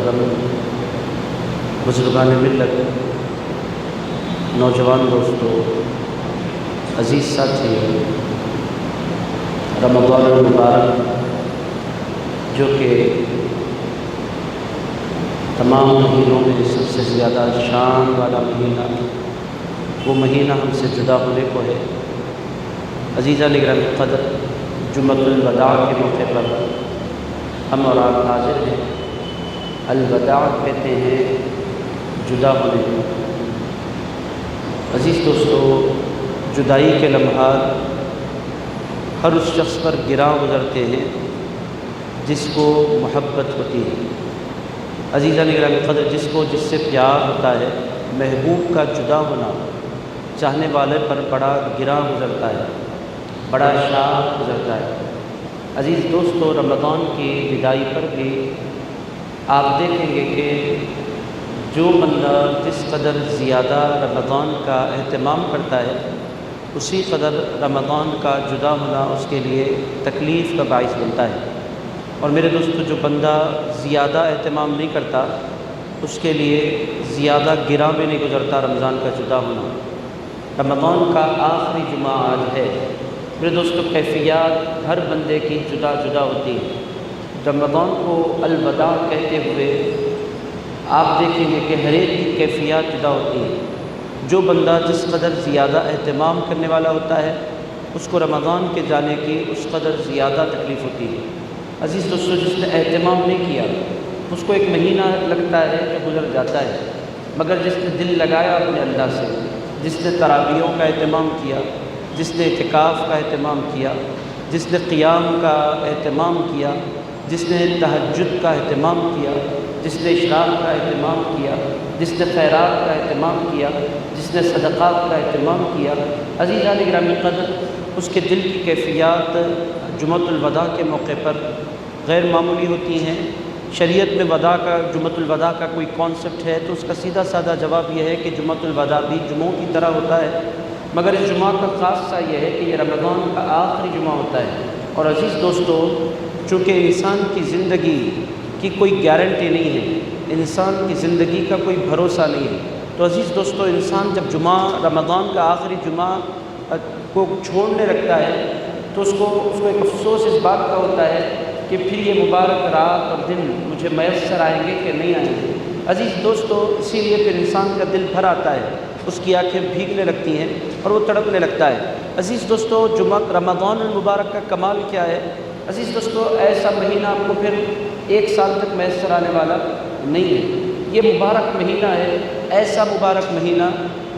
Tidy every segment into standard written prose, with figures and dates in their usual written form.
محترم بزرگان ملت، نوجوان دوستوں، عزیز ساتھی، رمضان المبارک جو کہ تمام مہینوں میں سب سے زیادہ شان والا مہینہ، وہ مہینہ ہم سے جدا ہونے کو ہے۔ عزیزان گرامی قدر، جمعۃ الوداع کے موقع پر ہم اور آپ حاضر ہیں۔ الوداع کہتے ہیں جدا ہونے کو۔ عزیز دوستو، جدائی کے لمحات ہر اس شخص پر گراں گزرتے ہیں جس کو محبت ہوتی ہے۔ عزیزان گرامی قدر، جس سے پیار ہوتا ہے، محبوب کا جدا ہونا چاہنے والے پر بڑا گراں گزرتا ہے، بڑا شاق گزرتا ہے۔ عزیز دوستو، رمضان کی بدائی پر بھی آپ دیکھیں گے کہ جو بندہ جس قدر زیادہ رمضان کا اہتمام کرتا ہے، اسی قدر رمضان کا جدا ہونا اس کے لیے تکلیف کا باعث بنتا ہے۔ اور میرے دوستو، جو بندہ زیادہ اہتمام نہیں کرتا، اس کے لیے زیادہ گراں بھی نہیں گزرتا رمضان کا جدا ہونا۔ رمضان کا آخری جمعہ آج ہے۔ میرے دوستو، کیفیات ہر بندے کی جدا جدا ہوتی ہے۔ رمضان کو الوداع کہتے ہوئے آپ دیکھیں گے کہ ہر ایک کی کیفیات جدا ہوتی ہے۔ جو بندہ جس قدر زیادہ اہتمام کرنے والا ہوتا ہے، اس کو رمضان کے جانے کی اس قدر زیادہ تکلیف ہوتی ہے۔ عزیز دوستو، جس نے اہتمام نہیں کیا، اس کو ایک مہینہ لگتا ہے کہ گزر جاتا ہے، مگر جس نے دل لگایا اپنے اللہ سے، جس نے تراویحوں کا اہتمام کیا، جس نے اعتکاف کا اہتمام کیا، جس نے قیام کا اہتمام کیا، جس نے تہجد کا اہتمام کیا، جس نے اشراق کا اہتمام کیا، جس نے خیرات کا اہتمام کیا، جس نے صدقات کا اہتمام کیا، عزیزان گرامی قدر، اس کے دل کی کیفیات جمعۃ الوداع کے موقع پر غیر معمولی ہوتی ہیں۔ شریعت میں جمعۃ الوداع کا کوئی کانسیپٹ ہے تو اس کا سیدھا سادہ جواب یہ ہے کہ جمعۃ الوداع بھی جمعوں کی طرح ہوتا ہے، مگر اس جمعہ کا خاصہ یہ ہے کہ یہ رمضان کا آخری جمعہ ہوتا ہے۔ اور عزیز دوستو، چونکہ انسان کی زندگی کی کوئی گارنٹی نہیں ہے، انسان کی زندگی کا کوئی بھروسہ نہیں ہے، تو عزیز دوستو، انسان جب رمضان کا آخری جمعہ کو چھوڑنے لگتا ہے تو اس کو ایک افسوس اس بات کا ہوتا ہے کہ پھر یہ مبارک رات اور دن مجھے میسر آئیں گے کہ نہیں آئیں گے۔ عزیز دوستو، اسی لیے پھر انسان کا دل بھر آتا ہے، اس کی آنکھیں بھیگنے لگتی ہیں اور وہ تڑپنے لگتا ہے۔ عزیز دوستو، رمضان المبارک کا کمال کیا ہے؟ عزیز دوستو، ایسا مہینہ آپ کو پھر ایک سال تک میسر آنے والا نہیں ہے۔ یہ مبارک مہینہ ہے، ایسا مبارک مہینہ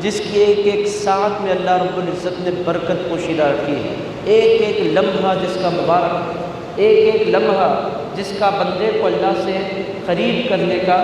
جس کی ایک ایک ساتھ میں اللہ رب العزت نے برکت پوشیدہ رکھی ہے۔ ایک ایک لمحہ جس کا مبارک، ایک ایک لمحہ جس کا بندے کو اللہ سے قریب کرنے کا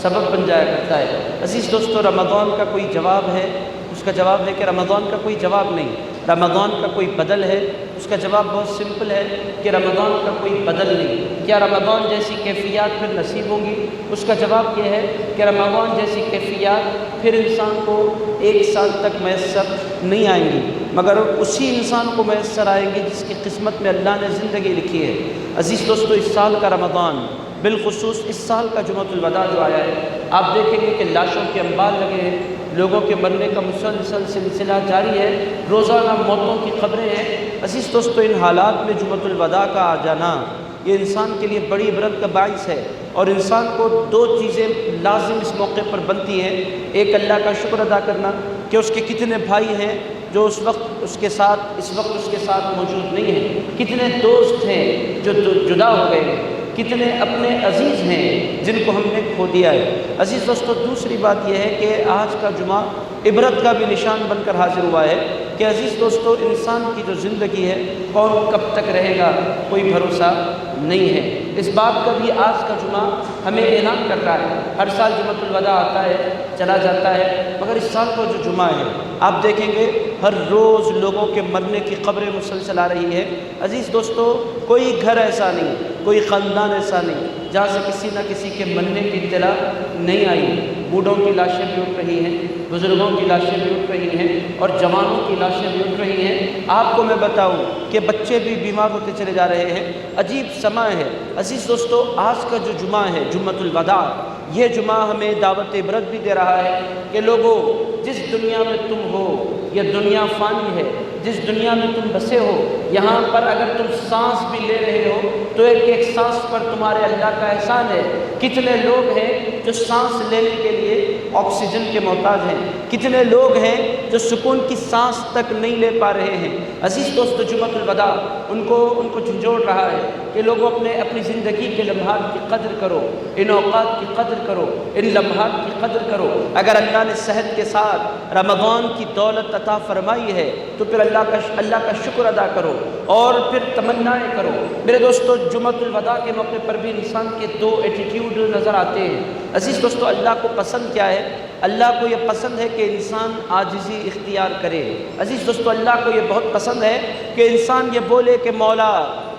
سبب بن جایا کرتا ہے۔ عزیز دوستو، رمضان کا کوئی جواب ہے؟ اس کا جواب ہے کہ رمضان کا کوئی جواب نہیں۔ رمضان کا کوئی بدل ہے؟ اس کا جواب بہت سمپل ہے کہ رمضان کا کوئی بدل نہیں۔ کیا رمضان جیسی کیفیات پھر نصیب ہوں گی؟ اس کا جواب یہ ہے کہ رمضان جیسی کیفیات پھر انسان کو ایک سال تک میسر نہیں آئیں گی، مگر اسی انسان کو میسر آئیں گی جس کی قسمت میں اللہ نے زندگی لکھی ہے۔ عزیز دوستو، اس سال کا رمضان، بالخصوص اس سال کا جمعۃ الوداع جو آیا ہے، آپ دیکھیں گے کہ لاشوں کے انبار لگے ہیں، لوگوں کے مرنے کا مسلسل سلسلہ جاری ہے، روزانہ موتوں کی خبریں ہیں۔ عزیز دوستو، ان حالات میں جمعۃ الوداع کا آ جانا یہ انسان کے لیے بڑی عبرت کا باعث ہے، اور انسان کو دو چیزیں لازم اس موقع پر بنتی ہیں۔ ایک، اللہ کا شکر ادا کرنا کہ اس کے کتنے بھائی ہیں جو اس وقت اس کے ساتھ موجود نہیں ہیں، کتنے دوست ہیں جو جدا ہو گئے ہیں، کتنے اپنے عزیز ہیں جن کو ہم نے کھو دیا ہے۔ عزیز دوستو، دوسری بات یہ ہے کہ آج کا جمعہ عبرت کا بھی نشان بن کر حاضر ہوا ہے کہ عزیز دوستو، انسان کی جو زندگی ہے کون کب تک رہے گا کوئی بھروسہ نہیں ہے۔ اس بات کا بھی آج کا جمعہ ہمیں اعلان کر رہا ہے۔ ہر سال جمعۃ الوداع آتا ہے، چلا جاتا ہے، مگر اس سال کا جو جمعہ ہے، آپ دیکھیں گے ہر روز لوگوں کے مرنے کی خبریں مسلسل آ رہی ہے۔ عزیز دوستو، کوئی گھر ایسا نہیں، کوئی خاندان ایسا نہیں جہاں سے کسی نہ کسی کے مرنے کی اطلاع نہیں آئی۔ بوڑھوں کی لاشیں بھی اٹھ رہی ہیں، بزرگوں کی لاشیں بھی اٹھ رہی ہیں، اور جوانوں کی لاشیں بھی اٹھ رہی ہیں۔ آپ کو میں بتاؤں کہ بچے بھی بیمار ہوتے چلے جا رہے ہیں۔ عجیب سماں ہے۔ عزیز دوستو، آج کا جو جمعہ ہے، جمعۃ الوداع، یہ جمعہ ہمیں دعوت عبرت بھی دے رہا ہے کہ لوگوں، جس دنیا میں تم ہو یہ دنیا فانی ہے، جس دنیا میں تم بسے ہو یہاں پر اگر تم سانس بھی لے رہے ہو تو ایک ایک سانس پر تمہارے اللہ کا احسان ہے۔ کتنے لوگ ہیں جو سانس لینے کے لیے آکسیجن کے محتاج ہیں، کتنے لوگ ہیں جو سکون کی سانس تک نہیں لے پا رہے ہیں۔ عزیز دوستو، جمعۃ الوداع ان کو جھنجھوڑ رہا ہے کہ لوگوں اپنی زندگی کے لمحات کی قدر کرو، ان اوقات کی قدر کرو، ان لمحات کی قدر کرو۔ اگر اللہ نے صحت کے ساتھ رمضان کی دولت عطا فرمائی ہے تو پھر اللہ کا شکر ادا کرو اور پھر تمنائیں کرو۔ میرے دوستو، جمعۃ الوداع کے موقع پر بھی انسان کے دو ایٹیٹیوڈ نظر آتے ہیں۔ عزیز دوستو، اللہ کو پسند کیا ہے؟ اللہ کو یہ پسند ہے کہ انسان عاجزی اختیار کرے۔ عزیز دوستو، اللہ کو یہ بہت پسند ہے کہ انسان یہ بولے کہ مولا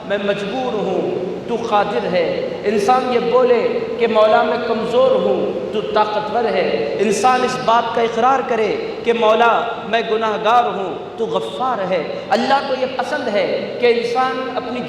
میں مجبور ہوں، تو قادر ہے۔ انسان یہ بولے کہ مولا میں کمزور ہوں، تو طاقتور ہے۔ انسان اس بات کا اقرار کرے کہ مولا میں گناہ گار ہوں، تو غفار ہے۔ اللہ کو یہ پسند ہے کہ انسان اپنی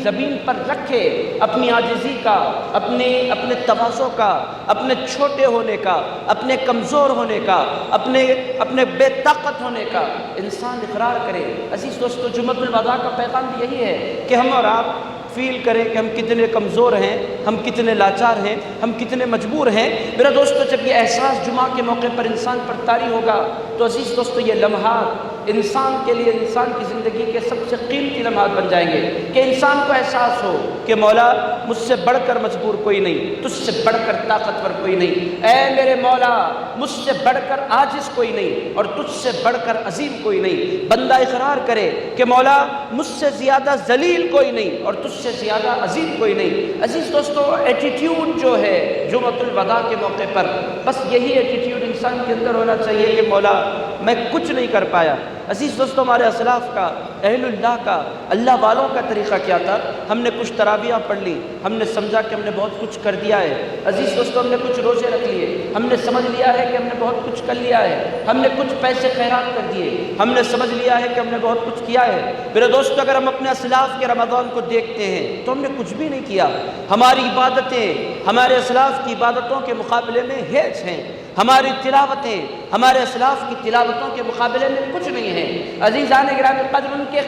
زمین پر رکھے اپنی عاجزی کا، اپنے تواضع کا، اپنے چھوٹے ہونے کا، اپنے کمزور ہونے کا، اپنے بے طاقت ہونے کا انسان اقرار کرے۔ عزیز دوستو، جمعۃ الوداع کا پیغام یہی ہے کہ ہم اور آپ فیل کریں کہ ہم کتنے کمزور ہیں، ہم کتنے لاچار ہیں، ہم کتنے مجبور ہیں۔ میرا دوستو، جب یہ احساس جمعہ کے موقع پر انسان پر طاری ہوگا تو عزیز دوستو، یہ لمحات انسان کے لیے، انسان کی زندگی کے سب سے قیمتی لمحات بن جائیں گے کہ انسان کو احساس ہو کہ مولا مجھ سے بڑھ کر مجبور کوئی نہیں، تجھ سے بڑھ کر طاقتور کوئی نہیں۔ اے میرے مولا، مجھ سے بڑھ کر عاجز کوئی نہیں اور تجھ سے بڑھ کر عظیم کوئی نہیں۔ بندہ اقرار کرے کہ مولا مجھ سے زیادہ ذلیل کوئی نہیں اور تجھ سے زیادہ عظیم کوئی نہیں۔ عزیز دوستو، ایٹیٹیوڈ جو ہے جمعۃ الوداع کے موقع پر، بس یہی ایٹیٹیوڈ انسان کے اندر ہونا چاہیے کہ مولا میں کچھ نہیں کر پایا۔ عزیز دوستو، ہمارے اسلاف کا، اہل اللہ کا، اللہ والوں کا طریقہ کیا تھا؟ ہم نے کچھ تراویح پڑھ لی، ہم نے سمجھا کہ ہم نے بہت کچھ کر دیا ہے۔ عزیز دوستو، ہم نے کچھ روزے رکھ لیے، ہم نے سمجھ لیا ہے کہ ہم نے بہت کچھ کر لیا ہے۔ ہم نے کچھ پیسے خیرات کر دیے، ہم نے سمجھ لیا ہے کہ ہم نے بہت کچھ کیا ہے۔ میرے دوستو، اگر ہم اپنے اسلاف کے رمضان کو دیکھتے ہیں تو ہم نے کچھ بھی نہیں کیا۔ ہماری عبادتیں ہمارے اسلاف کی عبادتوں کے مقابلے میں ہیچ ہیں، ہماری تلاوتیں ہمارے اسلاف کی تلاوتوں کے مقابلے میں کچھ نہیں ہیں۔ عزیزان گرامی قدر، ان کے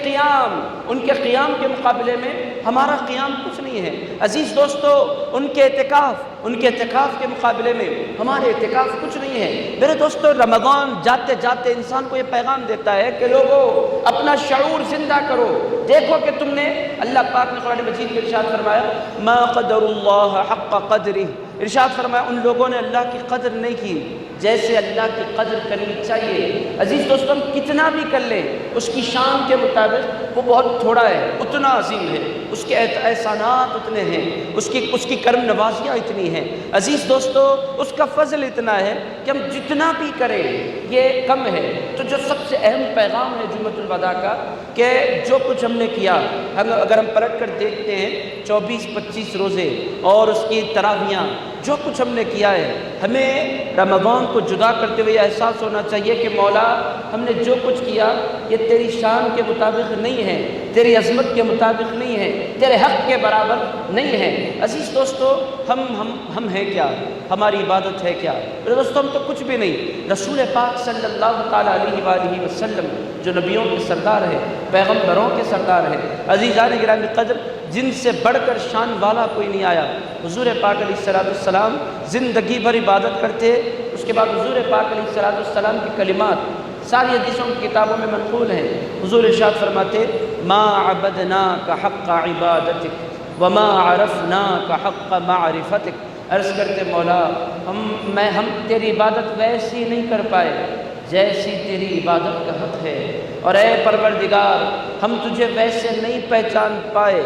قیام کے مقابلے میں ہمارا قیام کچھ نہیں ہے۔ عزیز دوستو، ان کے اعتکاف کے مقابلے میں ہمارے اعتکاف کچھ نہیں ہے۔ میرے دوستو، رمضان جاتے جاتے انسان کو یہ پیغام دیتا ہے کہ لوگوں اپنا شعور زندہ کرو۔ دیکھو کہ تم نے، اللہ پاک نے قرآن مجید میں ارشاد فرمایا ما قدر اللہ حق قدرہ، ارشاد فرمایا ان لوگوں نے اللہ کی قدر نہیں کی جیسے اللہ کی قدر کرنی چاہیے۔ عزیز دوستو، ہم کتنا بھی کر لیں اس کی شان کے مطابق وہ بہت تھوڑا ہے، اتنا عظیم ہے، اس کے احسانات اتنے ہیں، اس کی کرم نوازیاں اتنی ہیں۔ عزیز دوستو، اس کا فضل اتنا ہے کہ ہم جتنا بھی کریں یہ کم ہے۔ تو جو سب سے اہم پیغام ہے جمعۃ الوداع کا کہ جو کچھ ہم نے کیا، اگر ہم پلٹ کر دیکھتے ہیں 24-25 روزے اور اس کی تراویحاں، جو کچھ ہم نے کیا ہے، ہمیں رمضان کو جدا کرتے ہوئے احساس ہونا چاہیے کہ مولا ہم نے جو کچھ کیا یہ تیری شان کے مطابق نہیں ہے، تیری عظمت کے مطابق نہیں ہے، تیرے حق کے برابر نہیں ہے۔ عزیز دوستو، ہم ہیں کیا؟ ہماری عبادت ہے کیا؟ میرے دوستو، ہم تو کچھ بھی نہیں۔ رسول پاک صلی اللہ تعالیٰ علیہ وآلہ وسلم جو نبیوں کے سردار ہے، پیغمبروں کے سردار ہے، عزیزان گرامی قدر، جن سے بڑھ کر شان والا کوئی نہیں آیا۔ حضور پاک علیہ السلام زندگی بھر عبادت کرتے، اس کے بعد حضور پاک علیہ السلام کی کلمات ساری حدیثوں کی کتابوں میں منقول ہیں۔ حضور ارشاد فرماتے ما عبدناک حق عبادتک وما عرفناک حق معرفتک، عرض کرتے مولا ہم تیری عبادت ویسی نہیں کر پائے جیسی تیری عبادت کا حق ہے، اور اے پروردگار ہم تجھے ویسے نہیں پہچان پائے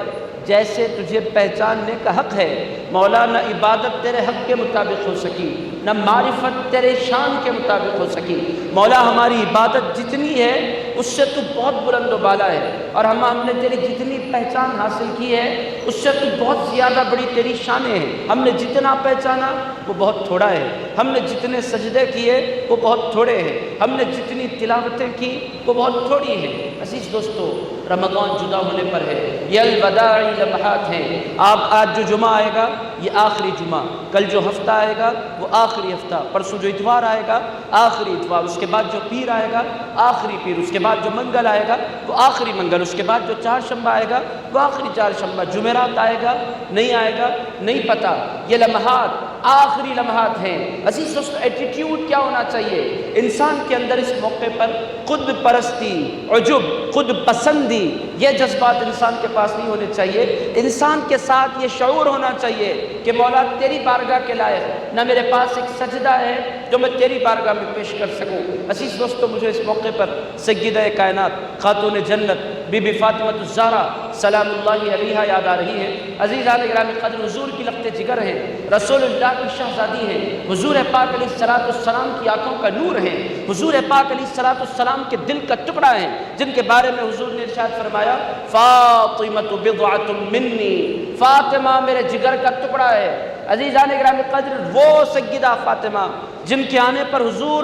جیسے تجھے پہچاننے کا حق ہے۔ مولا نہ عبادت تیرے حق کے مطابق ہو سکی، نہ معرفت تیرے شان کے مطابق ہو سکی۔ مولا ہماری عبادت جتنی ہے اس سے تو بہت بلند و بالا ہے، اور ہم نے تیری جتنی پہچان حاصل کی ہے اس سے تو بہت زیادہ بڑی تیری شانیں ہیں۔ ہم نے جتنا پہچانا وہ بہت تھوڑا ہے، ہم نے جتنے سجدے کیے وہ بہت تھوڑے ہیں، ہم نے جتنی تلاوتیں کی وہ بہت تھوڑی ہیں۔ عزیز دوستو، رمضان جدا ہونے پر ہے، یہ الوداعی لمحات ہیں۔ آج جو جمعہ آئے گا یہ آخری جمعہ، کل جو ہفتہ آئے گا وہ آخری ہفتہ، پرسوں جو اتوار آئے گا آخری اتوار، اس کے بعد جو پیر آئے گا آخری پیر، اس کے بعد جو منگل آئے گا وہ آخری منگل، اس کے بعد جو چہارشنبہ آئے گا وہ آخری چہارشنبہ، جمعرات آئے گا نہیں آئے گا نہیں پتہ۔ یہ لمحات آخری لمحات ہیں۔ عزیز دوستو، ایٹیٹیوڈ کیا ہونا چاہیے انسان کے اندر اس موقع پر؟ خود پرستی، عجب، خود پسندی، یہ جذبات انسان کے پاس نہیں ہونے چاہیے۔ انسان کے ساتھ یہ شعور ہونا چاہیے کہ مولا تیری بارگاہ کے لائق نہ میرے پاس ایک سجدہ ہے جو میں تیری بارگاہ میں پیش کر سکوں۔ عزیز دوستو، مجھے اس موقع پر سیدہ کائنات خاتون جنت بی بی فاطمہ الزہرا سلام اللہ علیہا یاد آ رہی ہے۔ عزیزان گرامی قدر، حضور کی لخت جگر ہیں، رسول اللہ کی شہزادی ہیں، حضور پاک علیہ السلام کی آنکھوں کا نور ہیں، حضور پاک علیہ السلام کے دل کا ٹکڑا ہیں، جن کے بارے میں حضور نے ارشاد فرمایا فاطمہ بضعۃ منی، فاطمہ میرے جگر کا ٹکڑا ہے۔ عزیزان گرامی قدر، وہ سیدہ فاطمہ جن کے آنے پر حضور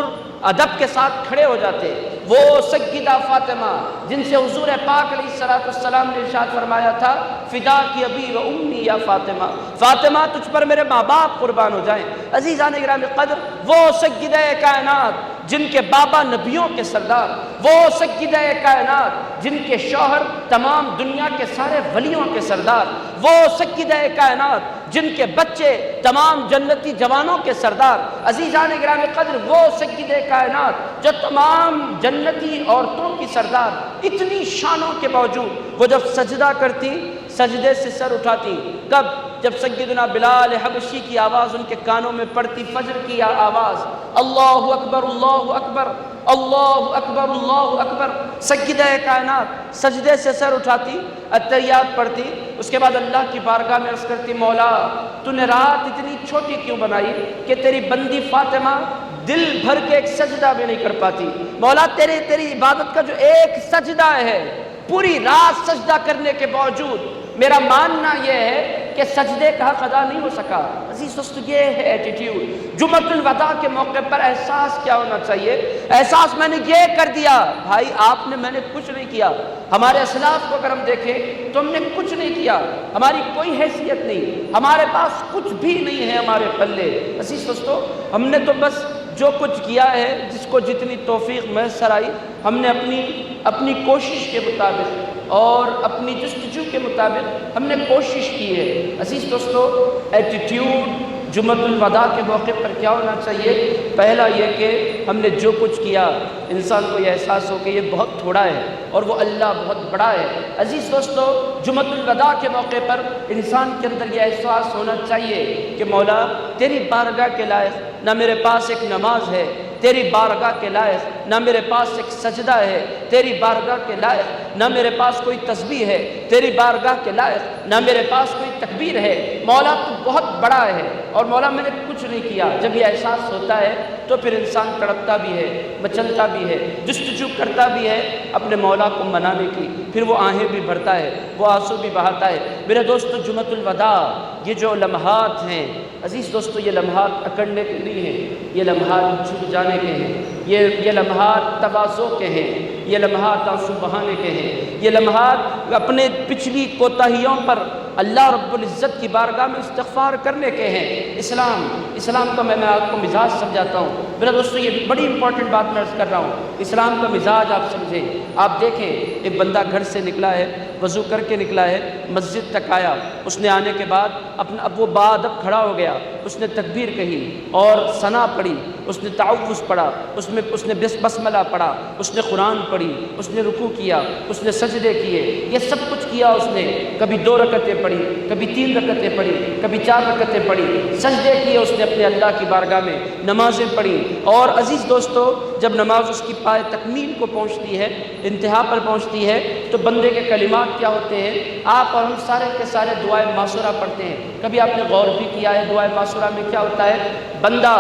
ادب کے ساتھ کھڑے ہو جاتے، وہ سیدہ فاطمہ جن سے حضور پاک علیہ السلام نے ارشاد فرمایا تھا فدا کی ابی و امی یا فاطمہ، فاطمہ تجھ پر میرے ماں باپ قربان ہو جائیں۔ عزیزان گرامی قدر، وہ سیدہ کائنات جن کے بابا نبیوں کے سردار، وہ سیدہ کائنات جن کے شوہر تمام دنیا کے سارے ولیوں کے سردار، وہ سیدہ کائنات جن کے بچے تمام جنتی جوانوں کے سردار۔ عزیزان گرامی قدر، وہ سیدہ کائنات جو تمام جنتی عورتوں کی سردار، اتنی شانوں کے باوجود وہ جب سجدہ کرتی، سجدے سے سر اٹھاتی، کب؟ جب سیدنا بلال حبشی کی آواز ان کے کانوں میں پڑتی، فجر کی آواز، اللہ اکبر اللہ اکبر اللہ اکبر اللہ اکبر، سیدہ کائنات سجدے سے سر اٹھاتی، اتحیات پڑھتی، اس کے بعد اللہ کی بارگاہ میں عرض کرتی مولا تو نے رات اتنی چھوٹی کیوں بنائی کہ تیری بندی فاطمہ دل بھر کے ایک سجدہ بھی نہیں کر پاتی۔ مولا تیری عبادت کا جو ایک سجدہ ہے، پوری رات سجدہ کرنے کے باوجود میرا ماننا یہ ہے کہ سجدے کا حق ادا نہیں ہو سکا۔ عزیز دوستو، یہ ہے ایٹیٹیوڈ۔ جمعۃ الوداع کے موقع پر احساس کیا ہونا چاہیے؟ احساس میں نے یہ کر دیا، بھائی آپ نے، میں نے کچھ نہیں کیا۔ ہمارے اسلاف کو اگر ہم دیکھیں تو ہم نے کچھ نہیں کیا، ہماری کوئی حیثیت نہیں، ہمارے پاس کچھ بھی نہیں ہے ہمارے پلے۔ عزیز دوستو، ہم نے تو بس جو کچھ کیا ہے، جس کو جتنی توفیق میسر آئی، ہم نے اپنی کوشش کے مطابق اور اپنی جستجو کے مطابق ہم نے کوشش کی ہے۔ عزیز دوستو، ایٹیٹیوڈ جمعۃ الوداع کے موقع پر کیا ہونا چاہیے؟ پہلا یہ کہ ہم نے جو کچھ کیا، انسان کو یہ احساس ہو کہ یہ بہت تھوڑا ہے اور وہ اللہ بہت بڑا ہے۔ عزیز دوستو، جمعۃ الوداع کے موقع پر انسان کے اندر یہ احساس ہونا چاہیے کہ مولا تیری بارگاہ کے لائق نہ میرے پاس ایک نماز ہے، تیری بارگاہ کے لائق نہ میرے پاس ایک سجدہ ہے، تیری بارگاہ کے لائق نہ میرے پاس کوئی تسبیح ہے، تیری بارگاہ کے لائق نہ میرے پاس کوئی تکبیر ہے۔ مولا تو بہت بڑا ہے اور مولا میں نے کچھ نہیں کیا۔ جب یہ احساس ہوتا ہے تو پھر انسان تڑپتا بھی ہے، مچلتا بھی ہے، جستجو کرتا بھی ہے اپنے مولا کو منانے کی، پھر وہ آہیں بھی بھرتا ہے، وہ آنسو بھی بہاتا ہے۔ میرے دوستو، جمعۃ الوداع یہ جو لمحات ہیں، عزیز دوستو، یہ لمحات اکڑنے کے نہیں ہیں، یہ لمحات جھک جانے کے ہیں، یہ لمحات تواضع کے ہیں، یہ لمحات آنسو بہانے کے ہیں، یہ لمحات اپنے پچھلی کوتاہیوں پر اللہ رب العزت کی بارگاہ میں استغفار کرنے کے ہیں۔ اسلام کا میں آپ کو مزاج سمجھاتا ہوں۔ میرا دوستو، یہ بڑی امپورٹنٹ بات میں عرض کر رہا ہوں، اسلام کا مزاج آپ سمجھیں۔ آپ دیکھیں، ایک بندہ گھر سے نکلا ہے، وضو کر کے نکلا ہے، مسجد تک آیا، اس نے آنے کے بعد اب وہ باادب کھڑا ہو گیا، اس نے تکبیر کہی اور ثنا پڑھی، اس نے تعوذ پڑھا، اس نے بسملہ پڑھا، اس نے قرآن پڑھی، اس نے رکوع کیا، اس نے سجدے کیے، یہ سب کچھ کیا اس نے۔ کبھی 2 رکعتیں پڑھی، کبھی 3 رکعتیں پڑھی، کبھی 4 رکعتیں پڑھی، سجدے کیے اس نے اپنے اللہ کی بارگاہ میں، نمازیں پڑھی، اور عزیز دوستو، جب نماز اس کی پائے تکمیل کو پہنچتی ہے، انتہا پر پہنچتی ہے، تو بندے کے کلمات کیا ہوتے ہیں؟ آپ اور ہم سارے کے سارے دعائے معصورہ پڑھتے ہیں۔ کبھی آپ نے غور بھی کیا ہے دعائے معصورہ میں کیا ہوتا ہے؟ بندہ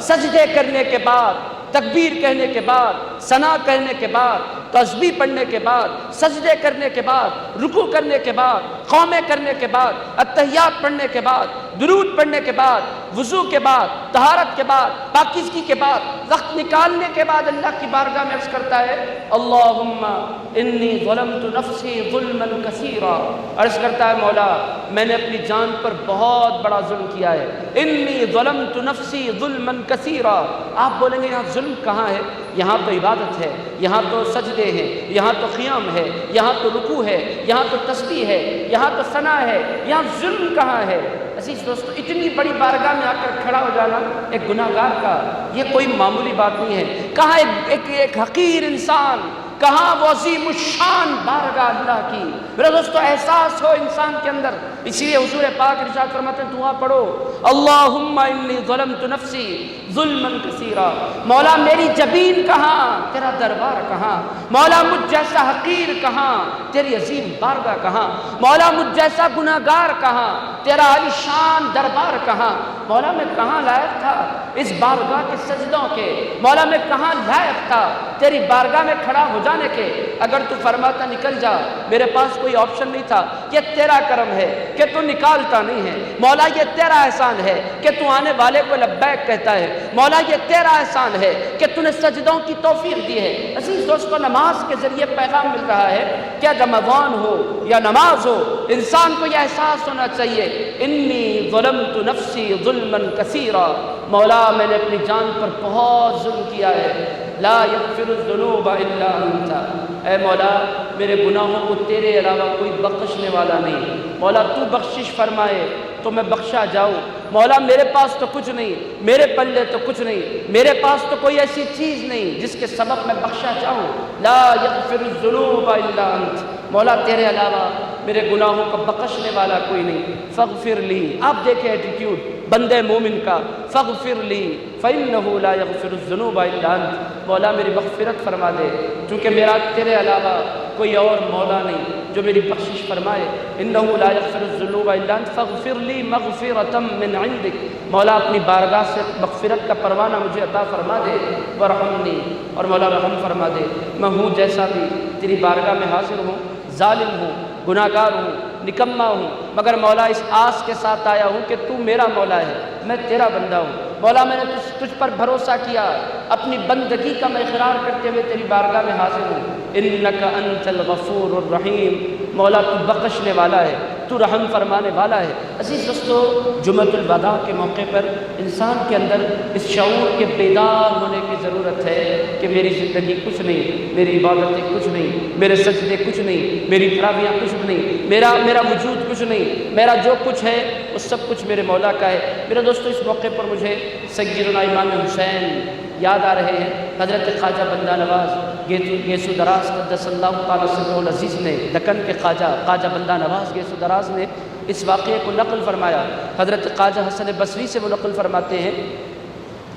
سجدے کرنے کے بعد، تکبیر کہنے کے بعد، ثنا کہنے کے بعد، تسبیح پڑھنے کے بعد، سجدے کرنے کے بعد، رکوع کرنے کے بعد، قومیں کرنے کے بعد، اتحیات پڑھنے کے بعد، درود پڑھنے کے بعد، وضو کے بعد، طہارت کے بعد، پاکیزگی کے بعد، وقت نکالنے کے بعد اللہ کی بارگاہ میں عرض کرتا ہے اللہم انی ظلمت نفسی ظلما کثیرا، عرض کرتا ہے مولا میں نے اپنی جان پر بہت بڑا ظلم کیا ہے، انی ظلمت نفسی ظلما کثیرا۔ آپ بولیں گے یہاں ظلم کہاں ہے؟ یہاں تو عبادت ہے، یہاں تو سجدے ہیں، یہاں تو قیام ہے، یہاں تو رکوع ہے، یہاں تو تسبیح ہے، یہاں تو ثنا ہے، یہاں ظلم کہاں ہے؟ عزیز دوستو، اتنی بڑی بارگاہ میں آ کر کھڑا ہو جانا ایک گناہ گار کا یہ کوئی معمولی بات نہیں ہے۔ کہاں ایک حقیر انسان، کہاں وہ عظیم الشان بارگاہ اللہ کی۔ میرے دوستو احساس ہو انسان کے اندر، اسی لیے حضور پاک ارشاد فرماتے ہیں دعا پڑھو اللہم انی ظلمت نفسی ظلما کثیرا، مولا میری جبین کہاں، تیرا دربار کہاں، مولا مجھ جیسا حقیر کہاں، تیری عظیم بارگاہ کہاں، مولا مجھ جیسا گناہگار کہاں، تیرا عالی شان دربار کہاں، مولا میں کہاں لائق تھا اس بارگاہ کے سجدوں کے، مولا میں کہاں لائق تھا تیری بارگاہ میں کھڑا ہو جانے کے۔ اگر تو فرماتا نکل جا، میرے پاس کوئی آپشن نہیں تھا، یہ تیرا کرم ہے کہ تو نکالتا نہیں ہے، مولا یہ تیرا احسان ہے کہ تو آنے والے کو لبیک کہتا ہے، مولا یہ تیرا احسان ہے کہ تو نے سجدوں کی توفیق دی ہے۔ عزیز دوستو نماز کے ذریعے پیغام مل رہا ہے کہ رمضان ہو یا نماز ہو، انسان کو یہ احساس ہونا چاہیے انی ظلمت نفسی ظلما کثیرا، مولا میں نے اپنی جان پر بہت ظلم کیا ہے، لا یغفر الذنوب الا انت، اے مولا میرے گناہوں کو تیرے علاوہ کوئی بخشنے والا نہیں، مولا تو بخشش فرمائے تو میں بخشا جاؤں، مولا میرے پاس تو کچھ نہیں، میرے پلے تو کچھ نہیں، میرے پاس تو کوئی ایسی چیز نہیں جس کے سبب میں بخشا جاؤں، لا یغفر الذنوب الا انت، مولا تیرے علاوہ میرے گناہوں کو بخشنے والا کوئی نہیں، فاغفر لی، آپ دیکھیں ایٹیٹیوڈ بندے مومن کا، فاغفر لی فإنہ لا یغفر الذنوب الا انت، مولا میری مغفرت فرما دے کیونکہ میرا تیرے علاوہ کوئی اور مولا نہیں جو میری بخشش فرمائے، انہ لا یغفر الذنوب الا انت فاغفر لی مغفرۃ من عندک، مولا اپنی بارگاہ سے مغفرت کا پروانہ مجھے عطا فرما دے، ورحمنی، اور مولا رحم فرما دے، میں ہوں جیسا بھی تیری بارگاہ میں حاضر ہوں، ظالم ہوں، گناہ گار ہوں، نکما ہوں، مگر مولا اس آس کے ساتھ آیا ہوں کہ تو میرا مولا ہے، میں تیرا بندہ ہوں، مولا میں نے تجھ پر بھروسہ کیا، اپنی بندگی کا میں اقرار کرتے ہوئے تیری بارگاہ میں حاضر ہوں، انک انت الغفور الرحیم، مولا تو بخشنے والا ہے، تو رحم فرمانے والا ہے۔ عزیز دوستو جمعۃ الوداع کے موقع پر انسان کے اندر اس شعور کے بیدار ہونے کی ضرورت ہے کہ میری زندگی کچھ نہیں، میری عبادتیں کچھ نہیں، میرے سجدے کچھ نہیں، میری تراویحاں کچھ نہیں، میرا وجود کچھ نہیں، میرا جو کچھ ہے وہ سب کچھ میرے مولا کا ہے۔ میرے دوستو اس موقع پر مجھے سیدنا امام حسین یاد آ رہے ہیں، حضرت خواجہ بندہ نواز گیسو دراز قدس اللہ تعالیٰ سرہ العزیز نے، دکن کے خواجہ بندہ نواز گیسو دراز نے اس واقعے کو نقل فرمایا۔ حضرت خواجہ حسن بصری سے وہ نقل فرماتے ہیں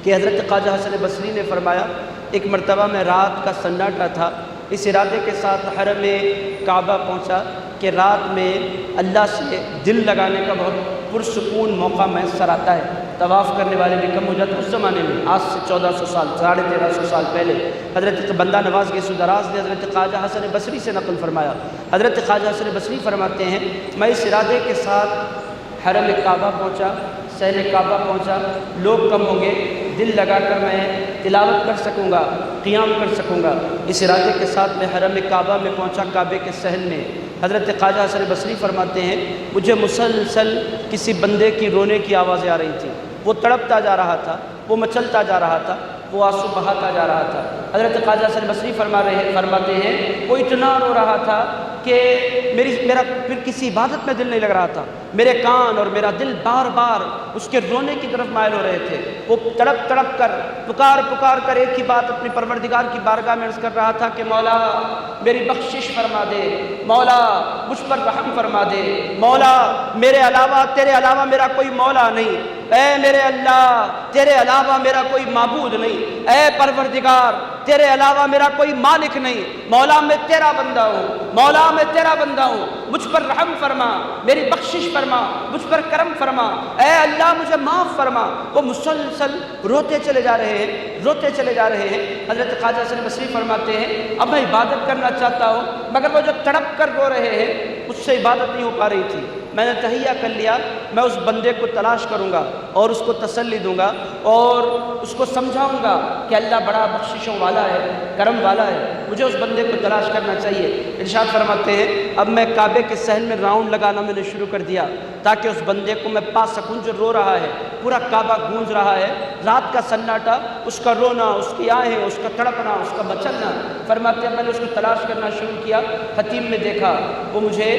کہ حضرت خواجہ حسن بصری نے فرمایا ایک مرتبہ میں رات کا سناٹا تھا، اس ارادے کے ساتھ حرم کعبہ پہنچا کہ رات میں اللہ سے دل لگانے کا بہت پرسکون موقع میسر آتا ہے، طواف کرنے والے بھی کم ہو جاتے ہیں۔ اس زمانے میں آج سے 1400 سال 1350 سال پہلے حضرت بندہ نواز گیسو دراز نے حضرت خواجہ حسن بصری سے نقل فرمایا، حضرت خواجہ حسن بصری فرماتے ہیں میں اس ارادے کے ساتھ حرم کعبہ پہنچا، صحن کعبہ پہنچا، لوگ کم ہوں گے، دل لگا کر میں تلاوت کر سکوں گا، قیام کر سکوں گا، اس ارادے کے ساتھ میں حرم کعبہ میں پہنچا، کعبے کے صحن میں۔ حضرت خواجہ حسن بصری فرماتے ہیں مجھے مسلسل کسی بندے کی رونے کی آوازیں آ رہی تھیں، وہ تڑپتا جا رہا تھا، وہ مچلتا جا رہا تھا، وہ آنسو بہاتا جا رہا تھا۔ حضرت خواجہ حسن بصری فرماتے ہیں وہ اتنا رو رہا تھا کہ میرا پھر کسی عبادت میں دل نہیں لگ رہا تھا، میرے کان اور میرا دل بار بار اس کے رونے کی طرف مائل ہو رہے تھے۔ وہ تڑپ تڑپ کر پکار کر ایک ہی بات اپنی پروردگار کی بارگاہ میں عرض کر رہا تھا کہ مولا میری بخشش فرما دے، مولا مجھ پر رحم فرما دے، مولا میرے علاوہ تیرے علاوہ میرا کوئی مولا نہیں، اے میرے اللہ تیرے علاوہ میرا کوئی معبود نہیں، اے پروردگار تیرے علاوہ میرا کوئی مالک نہیں، مولا میں تیرا بندہ ہوں، مولا میں تیرا بندہ ہوں، مجھ پر رحم فرما، میری بخشش فرما، مجھ پر کرم فرما، اے اللہ مجھے معاف فرما۔ وہ مسلسل روتے چلے جا رہے ہیں۔ حضرت خواجہ حسن بصری فرماتے ہیں اب میں عبادت کرنا چاہتا ہوں، مگر وہ جو تڑپ کر رو رہے ہیں اس سے عبادت نہیں ہو پا رہی تھی۔ میں نے تہیہ کر لیا میں اس بندے کو تلاش کروں گا اور اس کو تسلی دوں گا اور اس کو سمجھاؤں گا کہ اللہ بڑا بخششوں والا ہے، کرم والا ہے، مجھے اس بندے کو تلاش کرنا چاہیے۔ ارشاد فرماتے ہیں اب میں کعبے کے صحن میں راؤنڈ لگانا میں نے شروع کر دیا تاکہ اس بندے کو میں پا سکوں جو رو رہا ہے۔ پورا کعبہ گونج رہا ہے، رات کا سناٹا، اس کا رونا، اس کی آہیں، اس کا تڑپنا، اس کا مچلنا۔ فرماتے ہیں میں نے اس کو تلاش کرنا شروع کیا، حتیم میں دیکھا وہ مجھے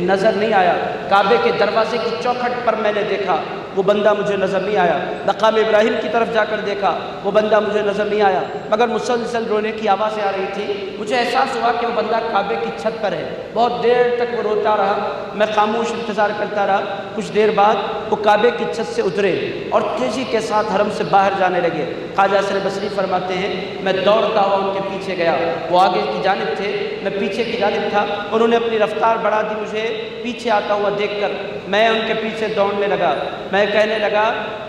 نظر نہیں آیا، کعبے کے دروازے کی چوکھٹ پر میں نے دیکھا وہ بندہ مجھے نظر نہیں آیا، مقام ابراہیم کی طرف جا کر دیکھا وہ بندہ مجھے نظر نہیں آیا، مگر مسلسل رونے کی آوازیں آ رہی تھی۔ مجھے احساس ہوا کہ وہ بندہ کعبے کی چھت پر ہے، بہت دیر تک وہ روتا رہا، میں خاموش انتظار کرتا رہا۔ کچھ دیر بعد وہ کعبے کی چھت سے اترے اور تیزی کے ساتھ حرم سے باہر جانے لگے۔ خواجہ حسن بصری فرماتے ہیں میں دوڑتا ہوا ان کے پیچھے گیا، وہ آگے کی جانب تھے، میں پیچھے کی جانب تھا، انہوں نے اپنی رفتار بڑھا دی، مجھے پیچھے آتا ہوا دیکھ کر میں ان کے پیچھے دوڑنے لگا۔ میں کہنے لگا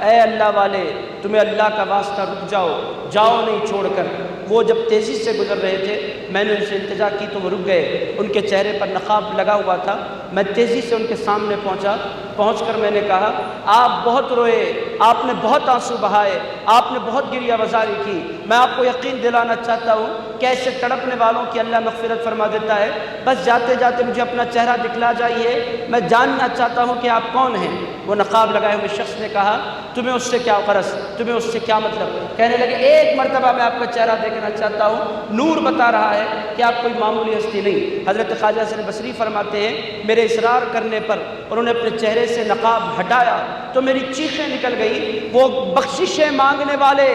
اے اللہ والے تمہیں اللہ کا واسطہ رک جاؤ نہیں چھوڑ کر۔ وہ جب تیزی سے گزر رہے تھے میں نے ان سے التجا کی تو وہ رک گئے، ان کے چہرے پر نقاب لگا ہوا تھا۔ میں تیزی سے ان کے سامنے پہنچ کر میں نے کہا آپ بہت روئے، آپ نے بہت آنسو بہائے، آپ نے بہت گریہ وزاری کی، میں آپ کو یقین دلانا چاہتا ہوں کہ ایسے تڑپنے والوں کی اللہ مغفرت فرما دیتا ہے، بس جاتے جاتے مجھے اپنا چہرہ دکھلا جائیے، میں جاننا چاہتا ہوں کہ آپ کون ہیں۔ وہ نقاب لگائے ہوئے شخص نے کہا تمہیں اس سے کیا غرض، تمہیں اس سے کیا مطلب؟ کہنے لگے ایک مرتبہ میں آپ کا چہرہ دیکھنا چاہتا ہوں، نور بتا رہا ہے کہ آپ کوئی معمولی ہستی نہیں۔ حضرت خواجہ حسن بصری فرماتے ہیں میرے اصرار کرنے پر انہوں نے اپنے چہرے سے نقاب ہٹایا تو میری چیخیں نکل گئی۔ وہ بخششیں مانگنے والے،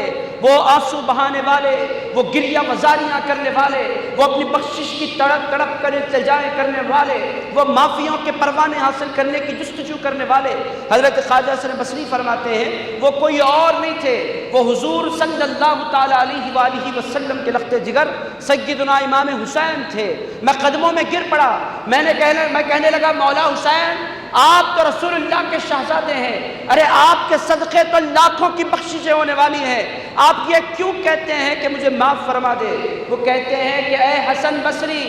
وہ آنسو بہانے والے، وہ گریہ وزاریاں کرنے والے، وہ اپنی بخشش کی تڑپ کر التجائیں کرنے والے، وہ معافیوں کے پروانے حاصل کرنے کی جستجو کرنے والے، حضرت خواجہ حسن بصری فرماتے ہیں وہ کوئی اور نہیں تھے، وہ حضور صلی اللہ تعالی علیہ وآلہ وسلم کے لخت جگر سیدنا امام حسین تھے۔ میں قدموں میں گر پڑا، میں کہنے لگا مولا حسین آپ تو رسول اللہ کے شہزادے ہیں، ارے آپ کے صدقے تو لاکھوں کی بخششیں ہونے والی ہیں، آپ یہ کیوں کہتے ہیں کہ مجھے معاف فرما دے؟ وہ کہتے ہیں کہ اے حسن بصری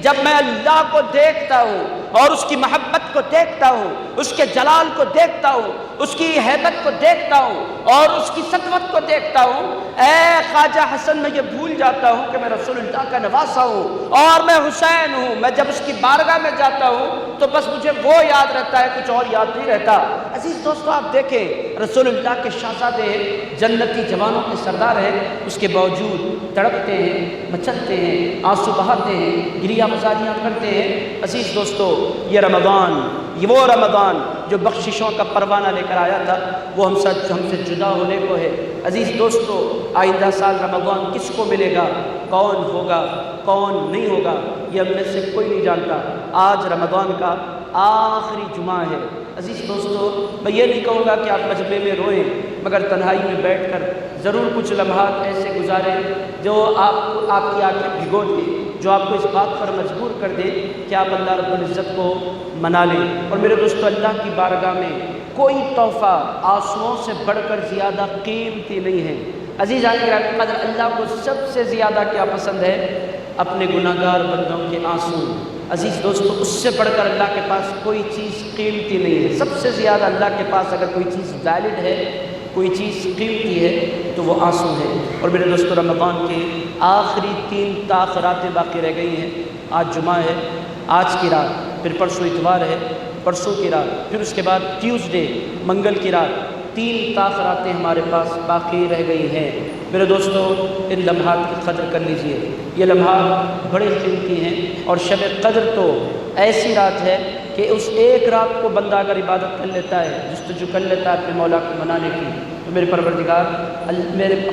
جب میں اللہ کو دیکھتا ہوں اور اس کی محبت کو دیکھتا ہوں، اس کے جلال کو دیکھتا ہوں، اس کی ہیبت کو دیکھتا ہوں اور اس کی سطوت کو دیکھتا ہوں، اے خواجہ حسن میں یہ بھول جاتا ہوں کہ میں رسول اللہ کا نواسا ہوں اور میں حسین ہوں۔ میں جب اس کی بارگاہ میں جاتا ہوں تو بس مجھے وہ یاد رہتا ہے، کچھ اور یاد نہیں رہتا۔ عزیز دوستو آپ دیکھیں رسول اللہ کے شہزادے ہیں، جنتی جوانوں کے سردار ہیں، اس کے باوجود تڑپتے ہیں، مچلتے ہیں، آنسو بہاتے ہیں، گریہ وزاریاں کرتے ہیں۔ عزیز دوستو یہ وہ رمضان جو بخششوں کا پروانہ لے کر آیا تھا وہ ہم سے جدا ہونے کو ہے۔ عزیز دوستو آئندہ سال رمضان کس کو ملے گا، کون ہوگا کون نہیں ہوگا یہ ہم میں سے کوئی نہیں جانتا۔ آج رمضان کا آخری جمعہ ہے۔ عزیز دوستو میں یہ نہیں کہوں گا کہ آپ مجمع میں روئیں، مگر تنہائی میں بیٹھ کر ضرور کچھ لمحات ایسے گزاریں جو آپ کی آنکھیں بھگو دیں، جو آپ کو اس بات پر مجبور کر دے کہ آپ اللہ رب العزت کو منا لیں۔ اور میرے دوستو اللہ کی بارگاہ میں کوئی تحفہ آنسوؤں سے بڑھ کر زیادہ قیمتی نہیں ہے۔ عزیز گرامی قدر اللہ کو سب سے زیادہ کیا پسند ہے؟ اپنے گناہ گار بندوں کے آنسو۔ عزیز دوستو اس سے بڑھ کر اللہ کے پاس کوئی چیز قیمتی نہیں ہے۔ سب سے زیادہ اللہ کے پاس اگر کوئی چیز ویلڈ ہے، کوئی چیز قیمتی ہے تو وہ آنسو ہے۔ اور میرے دوستو رمضان کے آخری 3 تاخراتیں باقی رہ گئی ہیں۔ آج جمعہ ہے، آج کی رات، پھر پرسوں اتوار ہے، پرسوں کی رات، پھر اس کے بعد ٹیوزڈے منگل کی رات، 3 تاخراتیں ہمارے پاس باقی رہ گئی ہیں۔ میرے دوستو، ان لمحات کی قدر کر لیجئے، یہ لمحات بڑے قیمتی ہیں، اور شب قدر تو ایسی رات ہے کہ اس ایک رات کو بندہ اگر عبادت کر لیتا ہے، جستجو کر لیتا ہے اپنے مولا کو منانے کی، تو میرے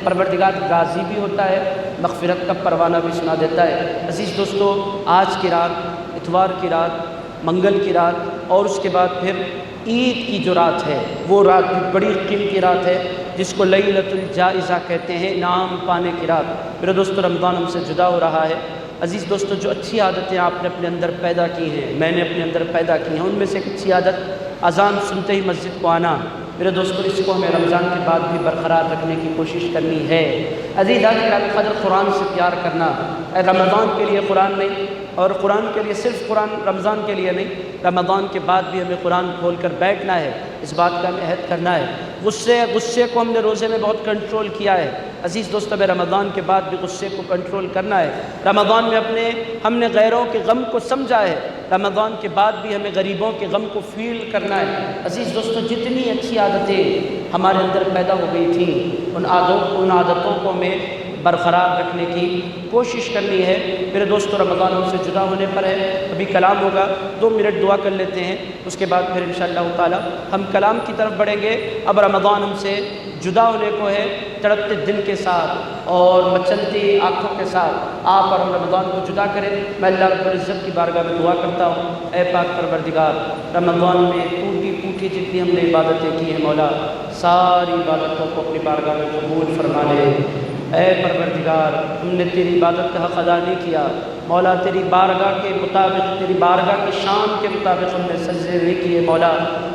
پروردگار راضی بھی ہوتا ہے، مغفرت کا پروانہ بھی سنا دیتا ہے۔ عزیز دوستو، آج کی رات، اتوار کی رات، منگل کی رات، اور اس کے بعد پھر عید کی جو رات ہے، وہ رات بھی بڑی قیمتی رات ہے، جس کو لیلۃ الجائزہ کہتے ہیں، انعام پانے کی رات۔ میرے دوستو، رمضان ہم سے جدا ہو رہا ہے۔ عزیز دوستو، جو اچھی عادتیں آپ نے اپنے اندر پیدا کی ہیں، میں نے اپنے اندر پیدا کی ہیں، ان میں سے ایک اچھی عادت اذان سنتے ہی مسجد کو آنا۔ میرے دوستو، اس کو ہمیں رمضان کے بعد بھی برقرار رکھنے کی کوشش کرنی ہے۔ عزیز قدر قرآن سے پیار کرنا، رمضان کے لیے قرآن نہیں، اور قرآن کے لیے صرف قرآن رمضان کے لیے نہیں، رمضان کے بعد بھی ہمیں قرآن کھول کر بیٹھنا ہے، اس بات کا ہمیں عہد کرنا ہے۔ غصے کو ہم نے روزے میں بہت کنٹرول کیا ہے۔ عزیز دوستو، ہمیں رمضان کے بعد بھی غصے کو کنٹرول کرنا ہے۔ رمضان میں ہم نے غیروں کے غم کو سمجھا ہے، رمضان کے بعد بھی ہمیں غریبوں کے غم کو فیل کرنا ہے۔ عزیز دوستو، جتنی اچھی عادتیں ہمارے اندر پیدا ہو گئی تھیں، ان عادتوں کو ہمیں برقرار رکھنے کی کوشش کرنی ہے۔ میرے دوستو، رمضان ہم سے جدا ہونے پر ہے، ابھی کلام ہوگا، 2 منٹ دعا کر لیتے ہیں، اس کے بعد پھر انشاءاللہ تعالی ہم کلام کی طرف بڑھیں گے۔ اب رمضان ہم سے جدا ہونے کو ہے، تڑپتے دل کے ساتھ اور مچلتی آنکھوں کے ساتھ آپ اور ہم رمضان کو جدا کریں۔ میں اللہ رب العزت کی بارگاہ میں دعا کرتا ہوں، اے پاک پروردگار، رمضان میں ٹوٹی پھوٹی جتنی ہم نے عبادتیں کی ہیں مولا، ساری عبادتوں کو اپنی بارگاہ میں قبول فرما لے۔ اے پروردگار، ہم نے تیری عبادت کا حق ادا نہیں کیا مولا، تیری بارگاہ کے مطابق، تیری بارگاہ کی شان کے مطابق ہم نے سجدے نہیں کیے مولا،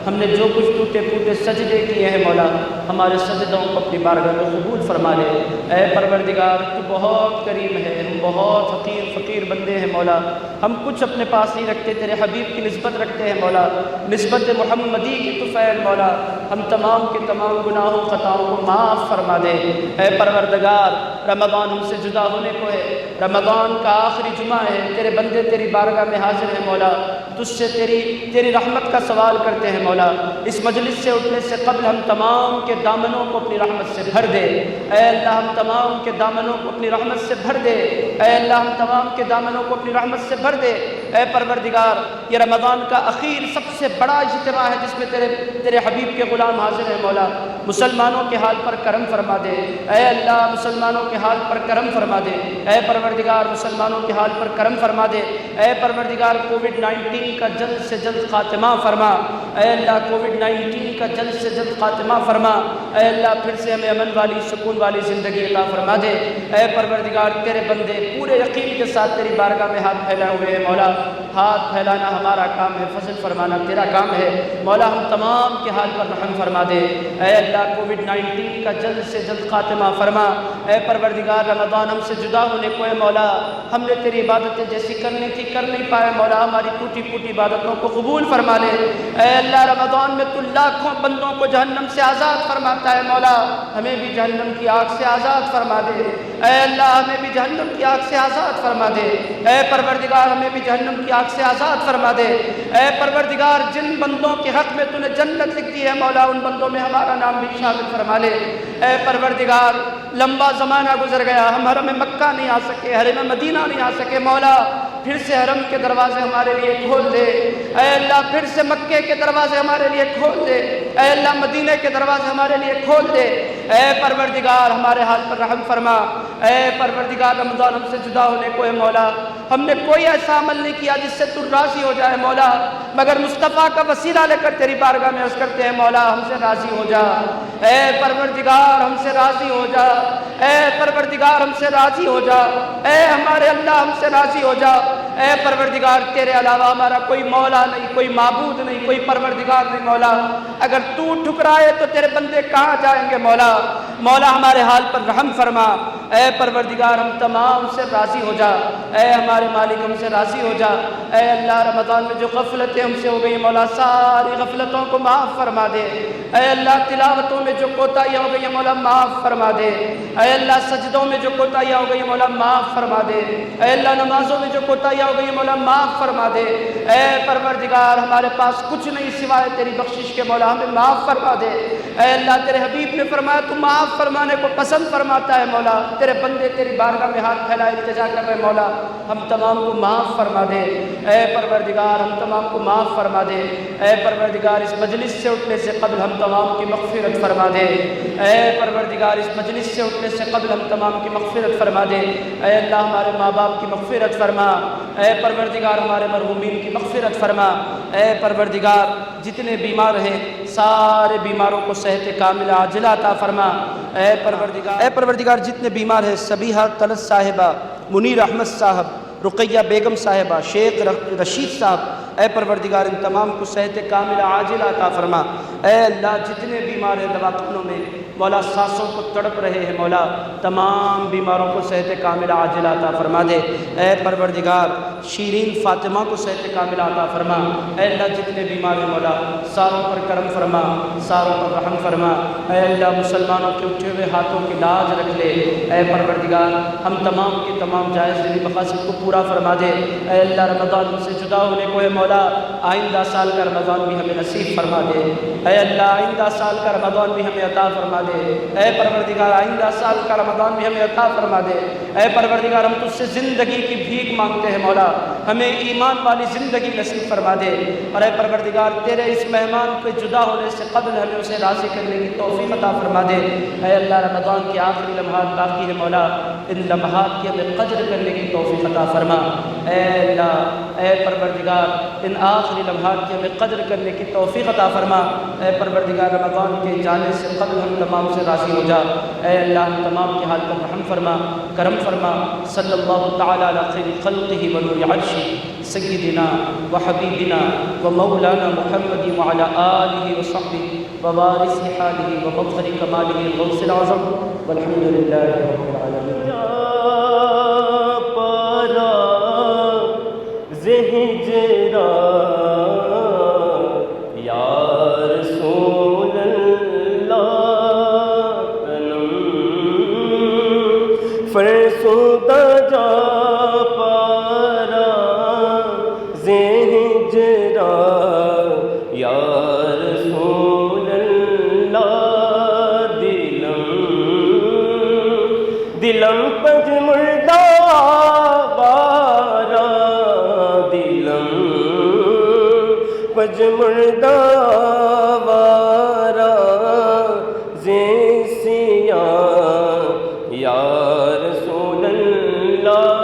ہم نے جو کچھ ٹوٹے پھوٹے سجدے کیے ہیں مولا، ہمارے سجدوں کو اپنی بارگاہ میں قبول فرما لے۔ اے پروردگار، تو بہت کریم ہے، ہم بہت فقیر بندے ہیں مولا، ہم کچھ اپنے پاس نہیں رکھتے، تیرے حبیب کی نسبت رکھتے ہیں مولا، نسبت محمدی کی طفیل مولا، ہم تمام کے تمام گناہوں خطاؤں کو معاف فرما دے۔ اے پروردگار، رمضان ہم سے جدا ہونے کو ہے، رمضان کا آخری جمعہ ہے، تیرے بندے تیری بارگاہ میں حاضر ہیں مولا، تجھ سے تیری رحمت کا سوال کرتے ہیں مولا، اس مجلس سے اٹھنے سے قبل ہم تمام کے دامنوں کو اپنی رحمت سے بھر دے۔ اے اللہ، ہم تمام کے دامنوں کو اپنی رحمت سے بھر دے۔ اے اللہ، ہم تمام کے دامنوں کو اپنی رحمت سے بھر دے۔ اے پروردگار، یہ رمضان کا اخیر سب سے بڑا اجتماع ہے جس میں تیرے حبیب کے غلام حاضر ہیں مولا، مسلمانوں کے حال پر کرم فرما دے۔ اے اللہ، مسلمانوں کے حال پر کرم فرما دے۔ اے پروردگار، مسلمانوں کے حال پر کرم فرما دے۔ اے پروردگار، کووڈ-19 کا جلد سے جلد خاتمہ فرما۔ اے اللہ، کووڈ-19 کا جلد سے جلد خاتمہ فرما۔ اے اللہ، پھر سے ہمیں امن والی، سکون والی زندگی عطا فرما دے۔ اے پروردگار، تیرے بندے پورے یقین کے ساتھ تیری بارگاہ میں ہاتھ پھیلائے ہوئے ہیں مولا، ہاتھ پھیلانا ہمارا کام ہے، فضل فرمانا تیرا کام ہے مولا، ہم تمام کے حال پر رحم فرما دے۔ اے اللہ، کووڈ-19 کا جلد سے جلد خاتمہ فرما۔ اے پروردگار، رمضان ہم سے جدا ہونے کو ہے مولا، ہم نے تیری عبادتیں جیسی کرنے کی کر نہیں پائے مولا، ہماری ٹوٹی پھوٹی عبادتوں کو قبول فرما لے۔ اے اللہ، رمضان میں تو لاکھوں بندوں کو جہنم سے آزاد فرماتا ہے مولا، ہمیں بھی جہنم کی آگ سے آزاد فرما دے۔ اے اللہ، ہمیں بھی جہنم کی آگ سے آزاد فرما دے۔ اے پروردگار، ہمیں بھی جہنم کی آگ سے آزاد فرما دے۔ اے پروردگار، جن بندوں کے حق میں تو نے جنت لکھ دی ہے مولا، ان بندوں میں ہمارا نام بھی شامل فرما لے۔ اے پروردگار، لمبا زمانہ گزر گیا، ہم حرم مکہ نہیں آ سکے، حرم مدینہ نہیں آ سکے مولا، پھر سے حرم کے دروازے ہمارے لیے کھول دے۔ اے اللہ، پھر سے مکے کے دروازے ہمارے لیے کھول دے۔ اے اللہ، مدینہ کے دروازے ہمارے لیے کھول دے۔ اے پروردگار، ہمارے حال پر رحم فرما۔ اے پروردگار، رمضان ہم سے جدا ہونے کو ہے مولا، ہم نے کوئی ایسا عمل نہیں کیا جس سے تو راضی ہو جائے مولا، مگر مصطفیٰ کا وسیلہ لے کر تیری بارگاہ میں عرض کرتے ہیں مولا، ہم سے راضی ہو جا۔ اے پروردگار، ہم سے راضی ہو جا۔ اے پروردگار، ہم سے راضی ہو جا۔ اے ہمارے اللہ، ہم سے راضی ہو جا۔ اے پروردگار، تیرے علاوہ ہمارا کوئی مولا نہیں، کوئی معبود نہیں، کوئی پروردگار نہیں مولا، اگر تو ٹھکرائے تو تیرے بندے کہاں جائیں گے مولا؟ مولا، ہمارے حال پر رحم فرما۔ اے پروردگار ہم تمام سے راضی ہو جا، اے ہمارے مالک ہم سے راضی ہو جا، اے اللہ رمضان میں جو غفلتیں ہم سے ہو گئی مولا ساری غفلتوں کو معاف فرما دے، اے اللہ تلاوتوں میں جو کوتاہیاں ہو گئی مولا معاف فرما دے، اے اللہ سجدوں میں جو کوتاہیاں ہو گئی مولا معاف فرما دے، اے اللہ نمازوں میں جو کوتاہیاں ہو گئی مولا معاف فرما دے، اے پروردگار ہمارے پاس کچھ نہیں سوائے تیری بخشش کے مولا ہمیں معاف فرما دے، اے اللہ تیرے حبیب نے فرمایا تو معاف فرمانے کو پسند فرماتا ہے مولا، تیرے بندے تیری بارگاہ میں ہاتھ پھیلائے التجا کر رہے مولا ہم تمام کو معاف فرما دے، اے پروردگار ہم تمام کو معاف فرما دے، اے پروردگار اس مجلس سے اٹھنے سے قبل ہم تمام کی مغفرت فرما دے، اے پروردگار اس مجلس سے اٹھنے سے قبل ہم تمام کی مغفرت فرما دے، اے اللہ ہمارے ماں باپ کی مغفرت فرما، اے پروردگار ہمارے مرحومین کی مغفرت فرما، اے پروردگار جتنے بیمار ہیں سارے بیماروں کو صحت کاملہ عاجلہ عطا فرما، اے پروردگار جتنے بیمار ہیں سبیحہ طلعت صاحبہ، منیر احمد صاحب، رقیہ بیگم صاحبہ، شیخ رشید صاحب، اے پروردگار ان تمام کو صحت کاملہ عاجلہ عطا فرما، اے اللہ جتنے بیمار ہیں دواخانوں میں مولا سانسوں کو تڑپ رہے ہیں مولا تمام بیماروں کو صحت کاملہ عاجلہ عطا فرما دے، اے پروردگار شیرین فاطمہ کو صحت کاملہ عطا فرما، اے اللہ جتنے بیمار ہیں مولا ساروں پر کرم فرما، ساروں پر رحم فرما، اے اللہ مسلمانوں کے اٹھے ہوئے ہاتھوں کی لاج رکھ لے، اے پروردگار ہم تمام کے تمام جائز دلی مقاصد کو پورا فرما دے، اے اللہ رمضان سے جدا ہونے کو ہے مولا آئندہ سال کا رمضان بھی ہمیں نصیب فرما دے، اے اللہ آئندہ سال کا رمضان بھی ہمیں عطا فرما دے، اے پروردگار آئندہ سال کا رمضان بھی ہمیں عطا فرما دے، اے پروردگار ہم تجھ سے زندگی کی بھیک مانگتے ہیں مولا ہمیں ایمان والی زندگی نصیب فرما دے، اور اے پروردگار تیرے اس مہمان کے جدا ہونے سے قبل ہمیں اسے راضی کرنے کی توفیق عطا فرما دے، اے اللہ رمضان کے آخری لمحات باقی ہے مولا ان لمحات کی ہمیں قدر کرنے کی توفیق عطا فرما، اے اللہ اے پروردگار ان آخری لمحات کی ہمیں قدر کرنے کی توفیق عطا فرما، اے پروردگار رمضان کے جانے سے قبل ہم تمام سے راضی ہو جا، اے اللہ ہم تمام کی حال پر رحم فرما کرم فرما، صلی اللہ تعالی علی خیر خلقہ و نور عرشہ سیدنا و حبیبنا و مولانا محمد وعلی آلہ و صحبہ و وارث حالہ و مظہر کمالہ الغوث العظم والحمد للہ رب العالمین۔ فرسودہ جا پارا زہجرا یا رسول اللہ دلم پج مردہ بارا دلم پج مردہ بارا زیسیا یا رسول اللہ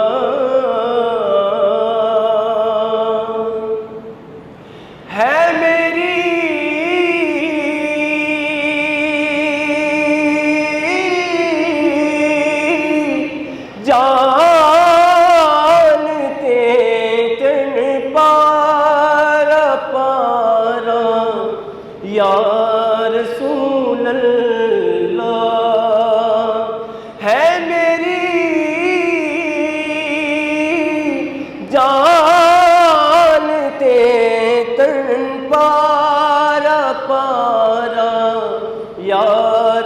ہے میری جان تن پارا پارا یا رسول اللہ ہے میری جان تن پارا پارا یا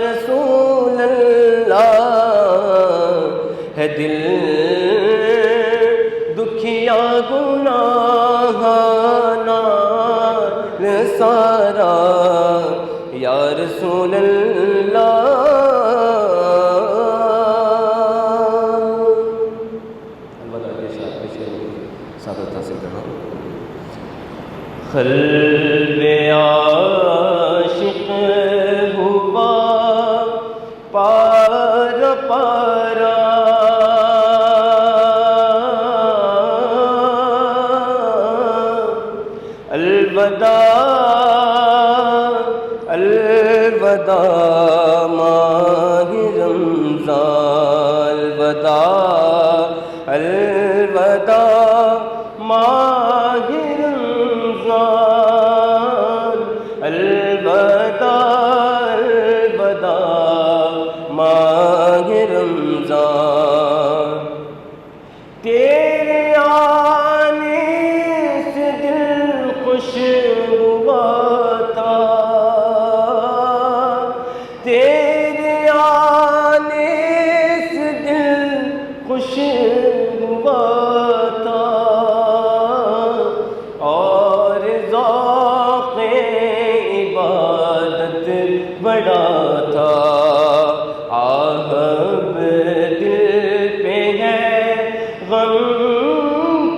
رسول اللہ ہے دل دکھیا گناہ نال سارا یا رسول اللہ قلب عاشق ہوا پار پارا الوداع الوداع ماہ رمضان الوداع الوداع ماہ رمضان الوداع الوداع ماہ رمضان تیرے آنے سے دل خوش ہوا تھا تیرے آنے سے دل خوش ہوا تھا اور ذوق عبادت بڑا تھا آہ اب دل پہ ہے غم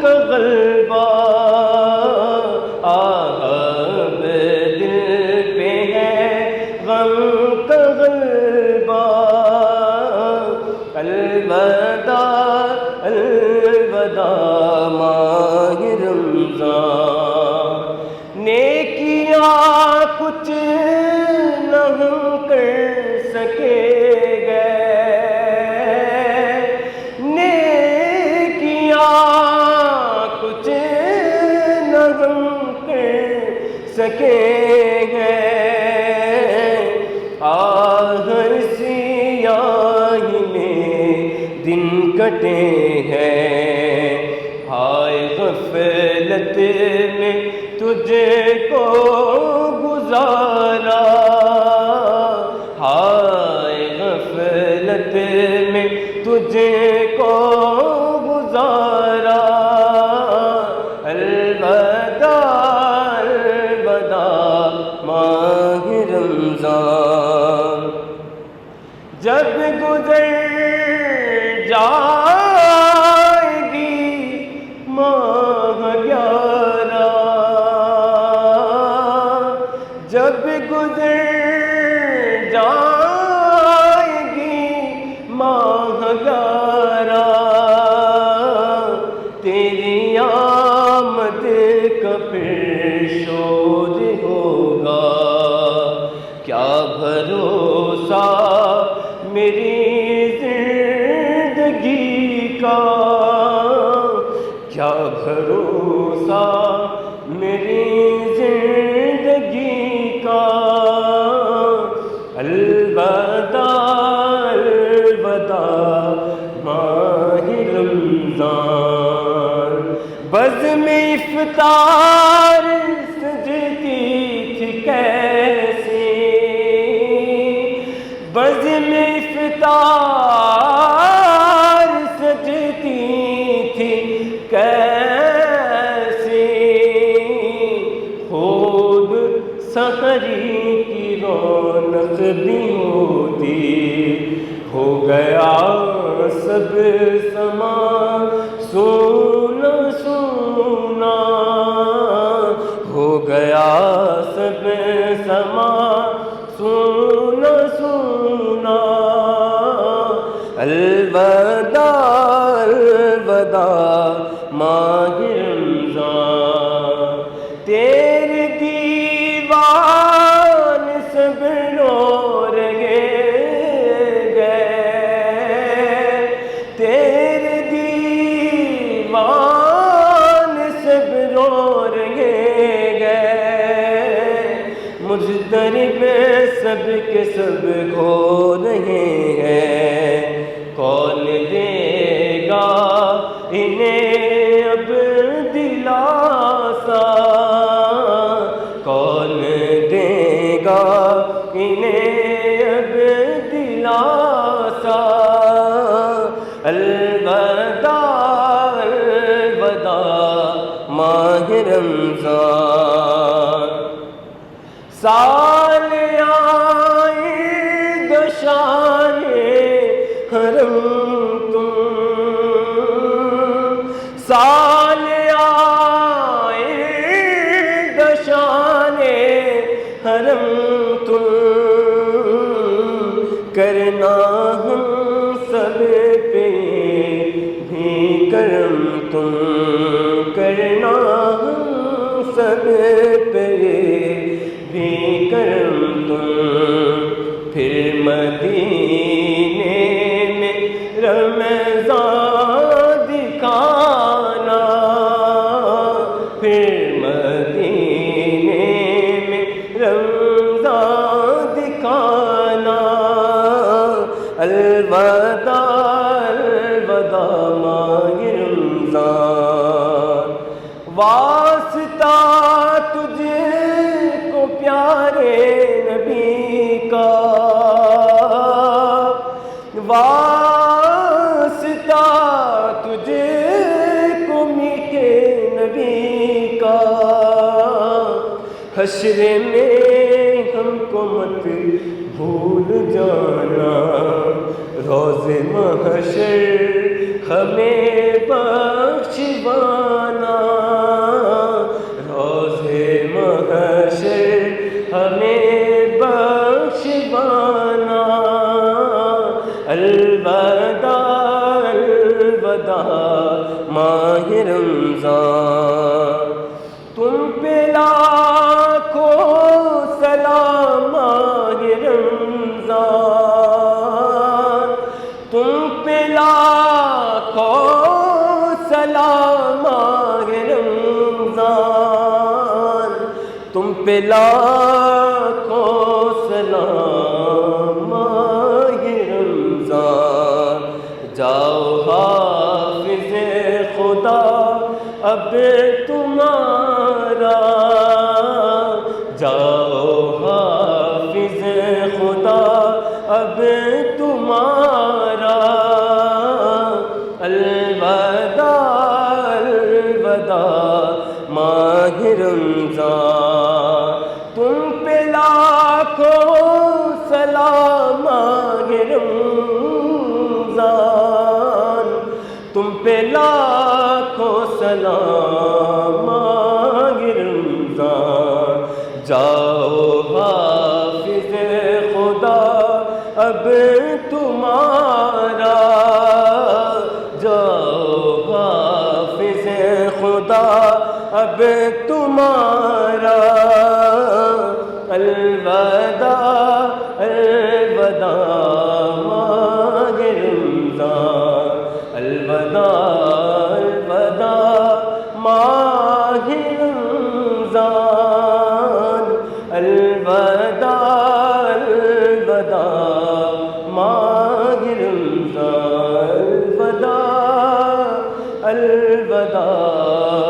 کا غلبہ آہ اب دل پہ ہے غم کا غلبہ الوداع الوداع ماہ رمضان نیکیاں کچھ نہ ہم کر سکے گئے نیکیاں کچھ نہ ہم کر سکے گئے آہ سیاہی میں دن کٹے ہیں ہائے غفلت میں تجھے کو گزارا ہائے غفلت میں تجھے کو گزارا الوداع الوداع ماہ رمضان جب گزر جائے گی ماہ 11 جب گزر جائے گی ماہ 11 تیری آمد کا پھر شور ہوگا کیا بھروسہ میری زندگی کا کیا بھروسہ میری زندگی کا الوداع الوداع ماہ رمضان بزم افطار سجتی تھی کیسی بزم افطار سجتی تھی کیسی خوب سحری کی رونق بھی ہوتی ہو گیا سب سما سونا سونا ہو گیا سب سما سونا سونا الوداع الوداع ماہ رمضان تیرے دیوان سب رو رہے گئے تیرے دیوان سب رو رہے گئے مضطرب سب کے سب ہو رہے ہیں کون دے گا انہیں اب دلاسا کون دے گا انہیں اب دلاسا الوداع الوداع ماہ رمضان سال آئے دشان حرم تم سال آئے دشان حرم تم کرنا ہم سب پہ بھی کرم تم کرنا ہم سب پہ بھی کرم تم پھر مدینے میں رمضان دکھانا پھر مدینے میں رمضان دکھانا الوداع الوداع ماہ رمضان، واسطہ تجھ کو پیارے نبی کا، واسطہ تجھ کو میٹھے نبی کا، حشر میں ہم کو مت بھول جانا، روز محشر ہمیں بخشوانا، روز محشر ہمیں بخشوانا، الوداع الوداع ماہ رمضان، تم پہ لاکھوں سلام ماہ رمضان، تم پہ لاکھوں سلام ماہ رمضان، تم پہ لاکھوں سلام ماہ رمضان، جاؤ حافظ خدا اب تمہارا، جاؤ حافظ خدا اب تمہارا، الوداع الوداع ماہ رمضان، تم پہ لاکھوں سلام ماہ رمضان، تم پہ لاکھوں سلام ماہ رمضان، جاؤ حافظ خدا اب تمہارا، جاؤ حافظ خدا اب تمہارا، الوداع الوداع ماہ رمضان، الوداع الوداع ماہ رمضان، الوداع الوداع ماہ رمضان، الوداع الوداع